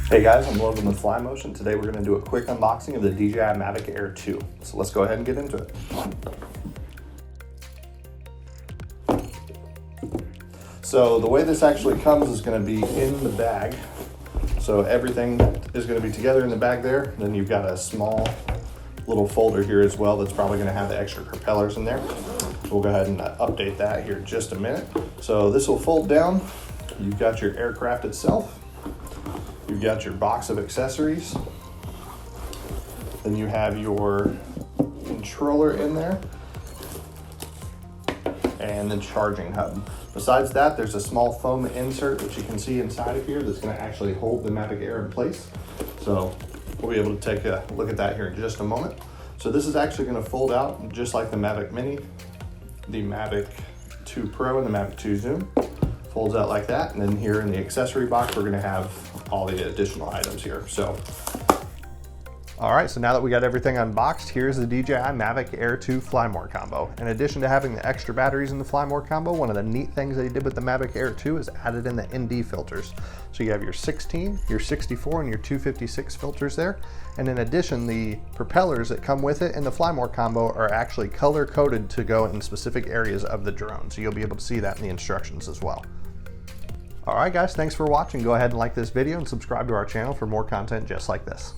Hey guys, I'm Logan with FLYMOTION. Today we're going to do a quick unboxing of the DJI Mavic Air 2. So let's go ahead and get into it. So the way this actually comes is going to be in the bag. So everything is going to be together in the bag there. Then you've got a small little folder here as well that's probably going to have the extra propellers in there. We'll go ahead and update that here in just a minute. So this will fold down. You've got your aircraft itself. You've got your box of accessories. Then you have your controller in there and the charging hub. Besides that, there's a small foam insert that you can see inside of here that's going to actually hold the Mavic Air in place. So we'll be able to take a look at that here in just a moment. So this is actually going to fold out just like the Mavic Mini, the Mavic 2 Pro, and the Mavic 2 Zoom. Folds out like that, and then here in the accessory box we're going to have all the additional items here. So all right, so now that we got everything unboxed, here's the DJI Mavic Air 2 Fly More combo. In addition to having the extra batteries in the Fly More combo, one of the neat things they did with the Mavic Air 2 is added in the ND filters. So you have your 16, your 64, and your 256 filters there. And in addition, the propellers that come with it in the Fly More combo are actually color coded to go in specific areas of the drone. So you'll be able to see that in the instructions as well. All right guys, thanks for watching. Go ahead and like this video and subscribe to our channel for more content just like this.